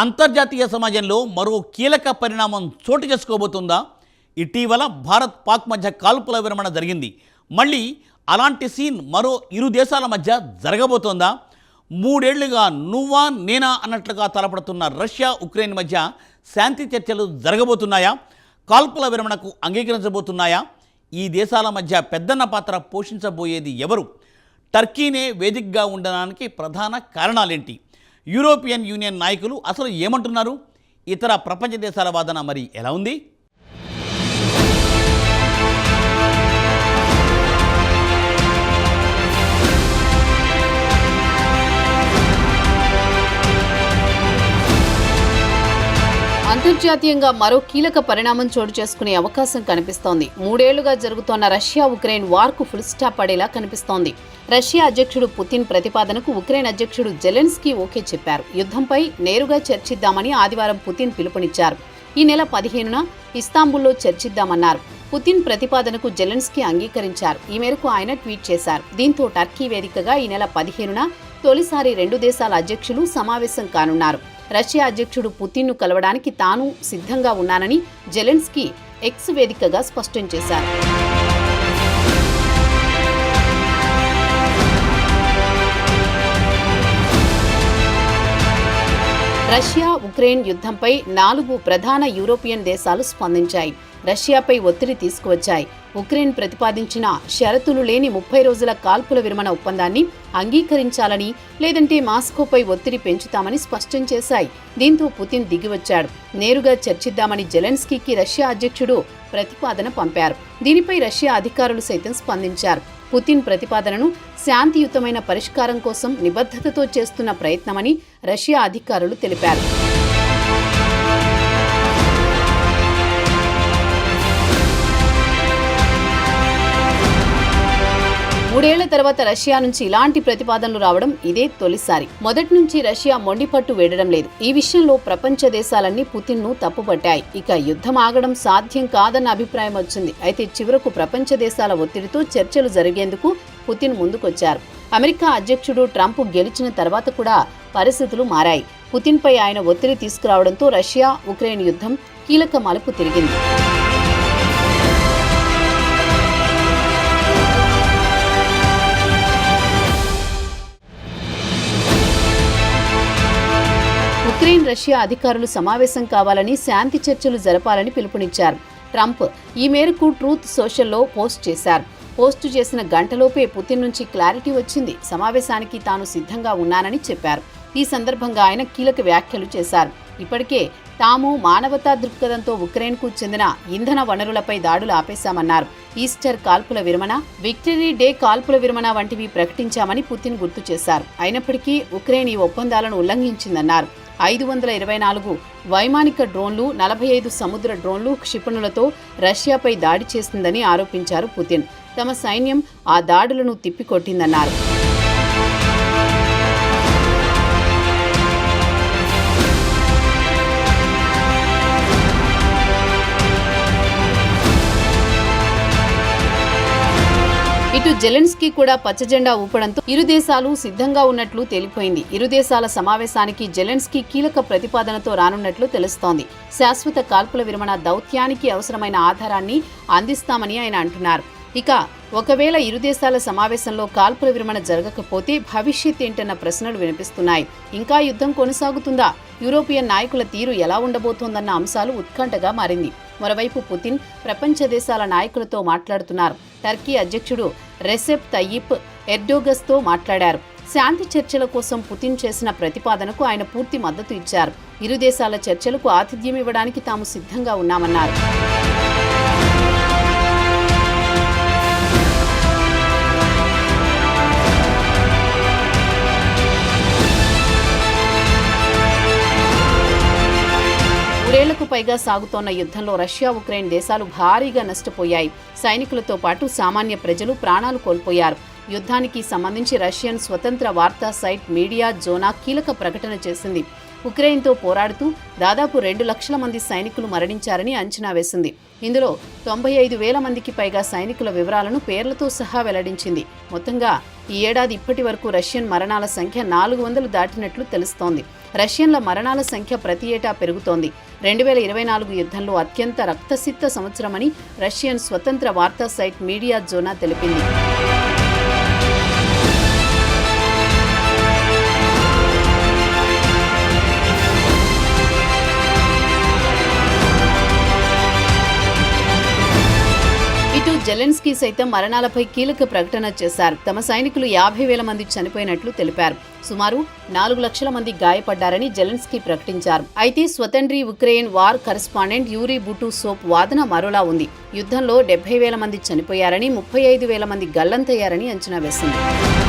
అంతర్జాతీయ సమాజంలో మరో కీలక పరిణామం చోటు చేసుకోబోతుందా? ఇటీవల భారత్ పాక్ మధ్య కాల్పుల విరమణ జరిగింది. మళ్ళీ అలాంటి సీన్ మరో ఇరు దేశాల మధ్య జరగబోతోందా? మూడేళ్లుగా నువ్వా నేనా అన్నట్లుగా తలపడుతున్న రష్యా ఉక్రెయిన్ మధ్య శాంతి చర్చలు జరగబోతున్నాయా? కాల్పుల విరమణకు అంగీకరించబోతున్నాయా? ఈ దేశాల మధ్య పెద్దన్న పాత్ర పోషించబోయేది ఎవరు? టర్కీనే వేదికగా ఉండడానికి ప్రధాన కారణాలేంటి? యూరోపియన్ యూనియన్ నాయకులు అసలు ఏమంటున్నారు? ఇతర ప్రపంచ దేశాల వాదన మరి ఎలా ఉంది? అంతర్జాతీయంగా మరో కీలక పరిణామం చోటు చేసుకునే అవకాశం కనిపిస్తోంది. మూడేళ్లుగా జరుగుతోన్న రష్యా ఉక్రెయిన్ వార్కు ఫుల్ స్టాప్ పడేలా కనిపిస్తోంది. రష్యా అధ్యక్షుడు పుతిన్ ప్రతిపాదనకు ఉక్రెయిన్ అధ్యక్షుడు జెలెన్స్కీ ఓకే చెప్పారు. యుద్ధంపై నేరుగా చర్చిద్దామని ఆదివారం పుతిన్ పిలుపునిచ్చారు. ఈ నెల 15న ఇస్తాంబుల్లో చర్చిద్దామన్నారు. పుతిన్ ప్రతిపాదనకు జెలెన్స్కీ అంగీకరించారు. ఈ మేరకు ఆయన ట్వీట్ చేశారు. దీంతో టర్కీ వేదికగా ఈ నెల 15న తొలిసారి రెండు దేశాల అధ్యక్షులు సమావేశం కానున్నారు. రష్యా అధ్యక్షుడు పుతిన్ను కలవడానికి తాను సిద్ధంగా ఉన్నానని జెలెన్స్కీ ఎక్స్ వేదికగా స్పష్టం చేశారు. రష్యా ఉక్రెయిన్ యుద్ధంపై 4 ప్రధాన యూరోపియన్ దేశాలు స్పందించాయి. రష్యాపై ఒత్తిడి తీసుకువచ్చాయి. ఉక్రెయిన్ ప్రతిపాదించిన షరతులు లేని 30 రోజుల కాల్పుల విరమణ ఒప్పందాన్ని అంగీకరించాలని, లేదంటే మాస్కోపై ఒత్తిడి పెంచుతామని స్పష్టం చేశాయి. దీంతో పుతిన్ దిగివచ్చాడు. నేరుగా చర్చిద్దామని జెలెన్స్కీకి రష్యా అధ్యక్షుడు ప్రతిపాదన పంపారు. దీనిపై రష్యా అధికారులు సైతం స్పందించారు. పుతిన్ ప్రతిపాదనను శాంతియుతమైన పరిష్కారం కోసం నిబద్ధతతో చేస్తున్న ప్రయత్నమని రష్యా అధికారులు తెలిపారు. మూడేళ్ల తర్వాత రష్యా నుంచి ఇలాంటి ప్రతిపాదనలు రావడం ఇదే తొలిసారి. మొదటి నుంచి రష్యా మొండిపట్టు వేయడం లేదు. ఈ విషయంలో ప్రపంచ దేశాలన్నీ పుతిన్ను తప్పుపట్టాయి. ఇక యుద్ధం ఆగడం సాధ్యం కాదన్న అభిప్రాయం వచ్చింది. అయితే చివరకు ప్రపంచ దేశాల ఒత్తిడితో చర్చలు జరిగేందుకు పుతిన్ ముందుకొచ్చారు. అమెరికా అధ్యక్షుడు ట్రంప్ గెలిచిన తర్వాత కూడా పరిస్థితులు మారాయి. పుతిన్పై ఆయన ఒత్తిడి తీసుకురావడంతో రష్యా ఉక్రెయిన్ యుద్ధం కీలక మలుపు తిరిగింది. ఉక్రెయిన్ రష్యా అధికారులు సమావేశం కావాలని, శాంతి చర్చలు జరపాలని పిలుపునిచ్చారు. ట్రంప్ ఈ మేరకు ట్రూత్ సోషల్లో పోస్ట్ చేశారు. పోస్టు చేసిన గంటలోపే పుతిన్ నుంచి క్లారిటీ వచ్చింది. సమావేశానికి తాను సిద్ధంగా ఉన్నానని చెప్పారు. ఈ సందర్భంగా ఆయన కీలక వ్యాఖ్యలు చేశారు. ఇప్పటికే తాము మానవతా దృక్పథంతో ఉక్రెయిన్కు చెందిన ఇంధన వనరులపై దాడులు ఆపేశామన్నారు. ఈస్టర్ కాల్పుల విరమణ, విక్టరీ డే కాల్పుల విరమణ వంటివి ప్రకటించామని పుతిన్ గుర్తు చేశారు. అయినప్పటికీ ఉక్రెయిన్ ఈ ఒప్పందాలను ఉల్లంఘించిందన్నారు. 524 వైమానిక డ్రోన్లు, 45 సముద్ర డ్రోన్లు, క్షిపణులతో రష్యాపై దాడి చేసిందని ఆరోపించారు పుతిన్. తమ సైన్యం ఆ దాడులను తిప్పికొట్టిందన్నారు. ఇటు జెలెన్స్కీ కూడా పచ్చజెండా ఊపడంతో ఇరు దేశాలు సిద్ధంగా ఉన్నట్లు తేలిపోయింది. ఇరు దేశాల సమావేశానికి జెలెన్స్కీ కీలక ప్రతిపాదనతో రానున్నట్లు తెలుస్తోంది. శాశ్వత కాల్పుల విరమణ దౌత్యానికి అవసరమైన ఆధారాన్ని అందిస్తామని ఆయన అంటున్నారు. ఇక ఒకవేళ ఇరు దేశాల సమావేశంలో కాల్పుల విరమణ జరగకపోతే భవిష్యత్ ఏంటన్న ప్రశ్నలు వినిపిస్తున్నాయి. ఇంకా యుద్ధం కొనసాగుతుందా? యూరోపియన్ నాయకుల తీరు ఎలా ఉండబోతోందన్న అంశాలు ఉత్కంఠగా మారింది. మరోవైపు పుతిన్ ప్రపంచ దేశాల నాయకులతో మాట్లాడుతున్నారు. టర్కీ అధ్యక్షుడు రెసెప్ తయ్యిప్ ఎర్డోగన్తో మాట్లాడారు. శాంతి చర్చల కోసం పుతిన్ చేసిన ప్రతిపాదనకు ఆయన పూర్తి మద్దతు ఇచ్చారు. ఇరు దేశాల చర్చలకు ఆతిథ్యం ఇవ్వడానికి తాము సిద్ధంగా ఉన్నామన్నారు. మూడేళ్లకు పైగా సాగుతోన్న యుద్ధంలో రష్యా ఉక్రెయిన్ దేశాలు భారీగా నష్టపోయాయి. సైనికులతో పాటు సామాన్య ప్రజలు ప్రాణాలు కోల్పోయారు. యుద్ధానికి సంబంధించి రష్యన్ స్వతంత్ర వార్తా సైట్ మీడియా జోనా కీలక ప్రకటన చేసింది. ఉక్రెయిన్తో పోరాడుతూ దాదాపు 2 లక్షల మంది సైనికులు మరణించారని అంచనా వేసింది. ఇందులో 95,000 మందికి పైగా సైనికుల వివరాలను పేర్లతో సహా వెల్లడించింది. మొత్తంగా ఈ ఏడాది ఇప్పటి వరకు రష్యన్ మరణాల సంఖ్య 400 దాటినట్లు తెలుస్తోంది. రష్యన్ల మరణాల సంఖ్య ప్రతి ఏటా పెరుగుతోంది. 2024 యుద్ధంలో అత్యంత రక్తసిక్త సంవత్సరమని రష్యన్ స్వతంత్ర వార్తా సైట్ మీడియా జోనా తెలిపింది. ఇటు జెలెన్స్కీ సైతం మరణాలపై కీలక ప్రకటన చేశారు. తమ సైనికులు 50,000 మంది చనిపోయినట్లు తెలిపారు. సుమారు 4 లక్షల మంది గాయపడ్డారని జెలెన్స్కీ ప్రకటించారు. అయితే స్వతంత్రి ఉక్రెయిన్ వార్ కరెస్పాండెంట్ యూరీ బుటుసోవ్ వాదన మరోలా ఉంది. యుద్ధంలో 70,000 మంది చనిపోయారని, 35,000 మంది గల్లంతయ్యారని అంచనా వేసింది.